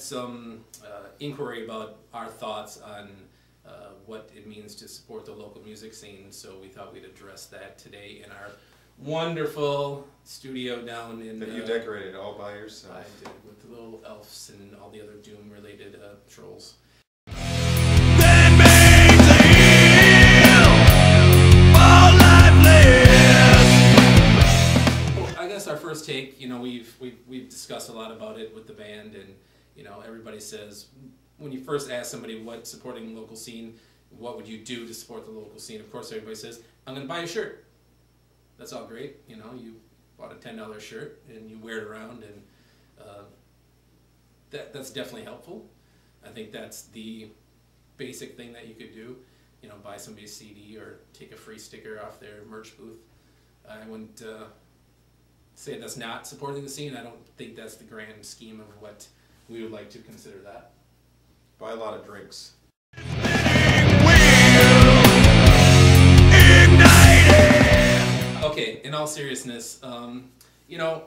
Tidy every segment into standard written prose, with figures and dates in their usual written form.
had some inquiry about our thoughts on what it means to support the local music scene, so we thought we'd address that today in our wonderful studio down in... That you decorated all by yourself. I did, with the little elves and all the other Doom-related trolls. I guess our first take, you know, we've discussed a lot about it with the band, and you know, everybody says when you first ask somebody what supporting the local scene, what would you do to support the local scene? Of course, everybody says, I'm going to buy a shirt. That's all great, you know. You bought a $10 shirt and you wear it around, and that's definitely helpful. I think that's the basic thing that you could do. You know, buy somebody a CD or take a free sticker off their merch booth. I wouldn't say that's not supporting the scene. I don't think that's the grand scheme of what we would like to consider that. Buy a lot of drinks. Okay, in all seriousness, you know,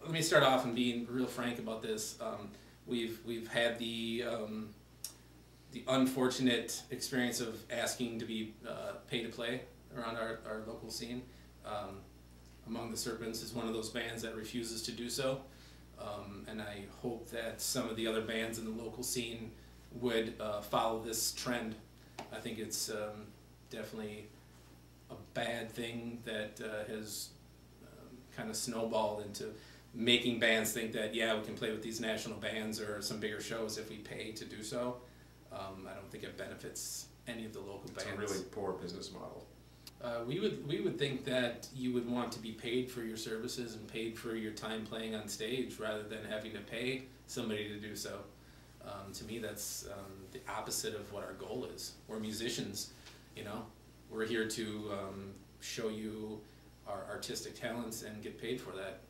let me start off and being real frank about this. We've had the unfortunate experience of asking to be pay to play around our local scene. Among the Serpents is one of those bands that refuses to do so, and I hope that some of the other bands in the local scene would follow this trend. I think it's definitely a bad thing that has kind of snowballed into making bands think that, yeah, we can play with these national bands or some bigger shows if we pay to do so. I don't think it benefits any of the local bands. It's a really poor business model. We would think that you would want to be paid for your services and paid for your time playing on stage rather than having to pay somebody to do so. To me, that's the opposite of what our goal is. We're musicians, you know. We're here to show you our artistic talents and get paid for that.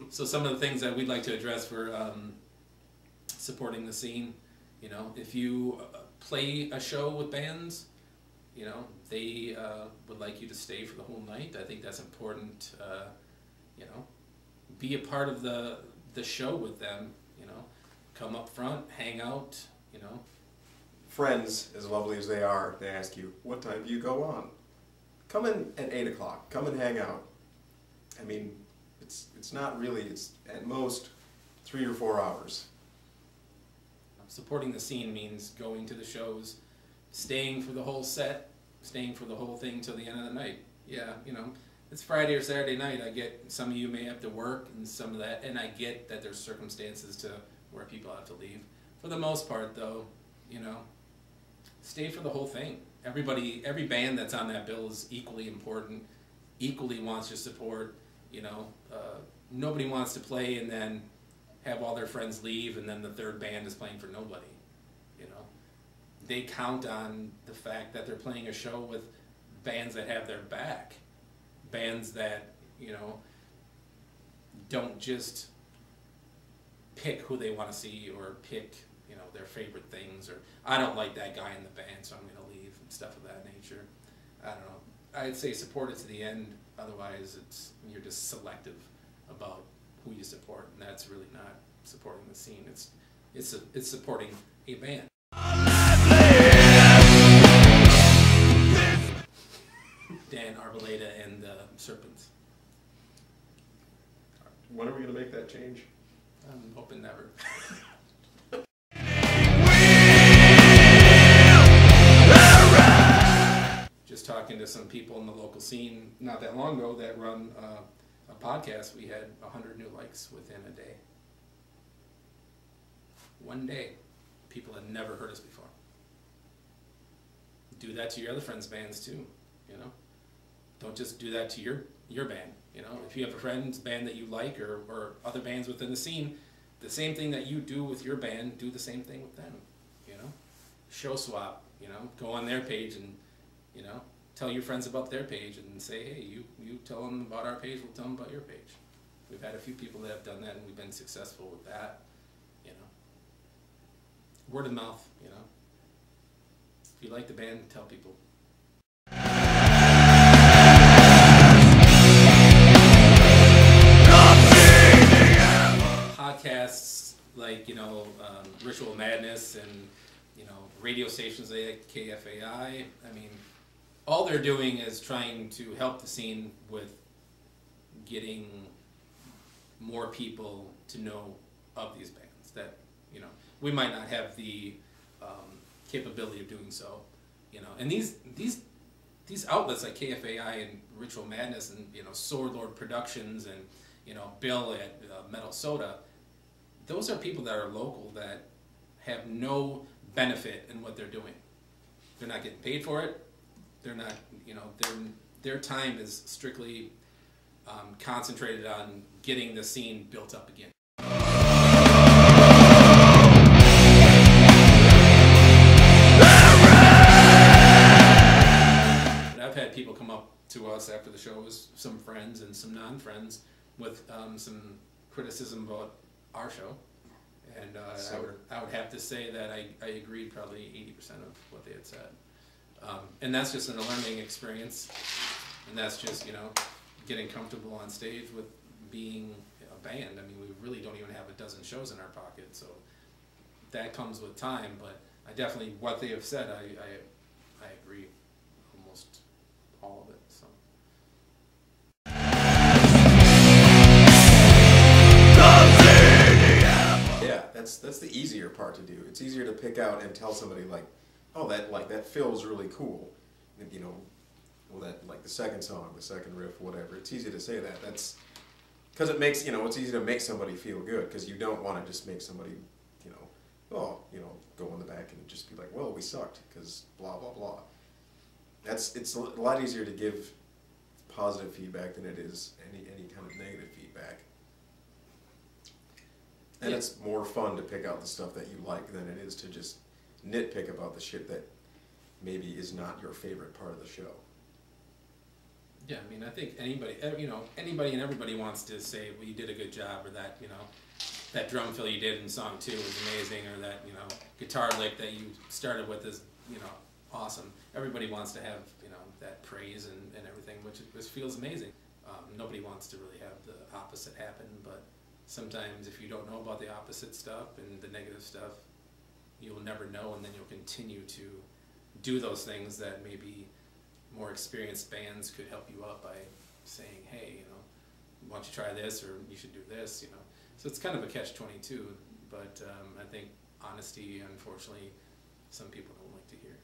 So some of the things that we'd like to address for supporting the scene, you know, if you play a show with bands, you know, they would like you to stay for the whole night. I think that's important. You know, be a part of the show with them. You know, come up front, hang out. You know, friends, as lovely as they are, they ask you, "What time do you go on?" Come in at 8 o'clock. Come and hang out. I mean, it's not really. It's at most 3 or 4 hours. Supporting the scene means going to the shows, staying for the whole set, staying for the whole thing till the end of the night. Yeah, you know, it's Friday or Saturday night. I get some of you may have to work and some of that, and I get that there's circumstances to where people have to leave. For the most part, though, you know, stay for the whole thing. Every band that's on that bill is equally important, equally wants your support. You know, nobody wants to play and then have all their friends leave and then the third band is playing for nobody. You know, they count on the fact that they're playing a show with bands that have their back, bands that, you know, don't just pick who they want to see or pick, you know, their favorite things, or I don't like that guy in the band so I'm going to leave and stuff of that nature. I don't know. I'd say support it to the end, otherwise you're just selective about who you support, and that's really not supporting the scene. It's supporting a band. Dan Arboleda and the Serpents. When are we going to make that change? I'm hoping never. Just talking to some people in the local scene not that long ago that run a podcast, we had 100 new likes within a day. One day. People had never heard us before. Do that to your other friends' bands too, you know. Don't just do that to your band, you know. If you have a friend's band that you like, or other bands within the scene, the same thing that you do with your band, do the same thing with them, you know. Show swap, you know. Go on their page and, you know, tell your friends about their page and say, hey, you tell them about our page, we'll tell them about your page. We've had a few people that have done that and we've been successful with that, you know. Word of mouth, you know. If you like the band, tell people. like, you know, Ritual Madness and, you know, radio stations like KFAI. I mean, all they're doing is trying to help the scene with getting more people to know of these bands that, you know, we might not have the capability of doing so, you know. And these outlets like KFAI and Ritual Madness and, you know, Sword Lord Productions and, you know, Bill at Metal Soda, those are people that are local that have no benefit in what they're doing. They're not getting paid for it. They're not, you know, their time is strictly concentrated on getting the scene built up again. But I've had people come up to us after the shows, some friends and some non-friends, with some criticism about our show. And I would have to say that I agreed probably 80% of what they had said. And that's just a learning experience. And that's just, you know, getting comfortable on stage with being a band. I mean, we really don't even have a dozen shows in our pocket, so that comes with time. But I definitely, what they have said, I agree almost all of it. So. Yeah, that's the easier part to do. It's easier to pick out and tell somebody like, oh, that feels really cool, you know. Well, that, like the second song, the second riff, whatever. It's easy to say that. That's because it makes, you know, it's easy to make somebody feel good, because you don't want to just make somebody, you know, oh, you know, go in the back and just be like, well, we sucked because blah blah blah. It's a lot easier to give positive feedback than it is any kind of negative feedback. And yeah. It's more fun to pick out the stuff that you like than it is to just nitpick about the shit that maybe is not your favorite part of the show. Yeah, I mean, I think anybody and everybody wants to say, well, you did a good job, or that, you know, that drum fill you did in song 2 was amazing, or that, you know, guitar lick that you started with is, you know, awesome. Everybody wants to have, you know, that praise and everything, which feels amazing. Nobody wants to really have the opposite happen, but sometimes if you don't know about the opposite stuff and the negative stuff, you'll never know, and then you'll continue to do those things that maybe more experienced bands could help you out by saying, hey, you know, why don't you try this, or you should do this, you know. So it's kind of a catch-22, but I think honesty, unfortunately, some people don't like to hear.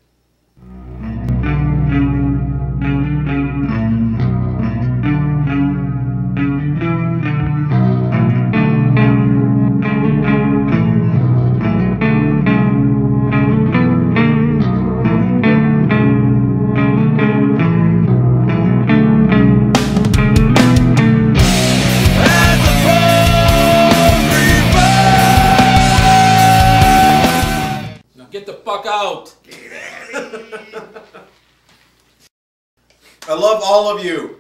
Get the fuck out! I love all of you.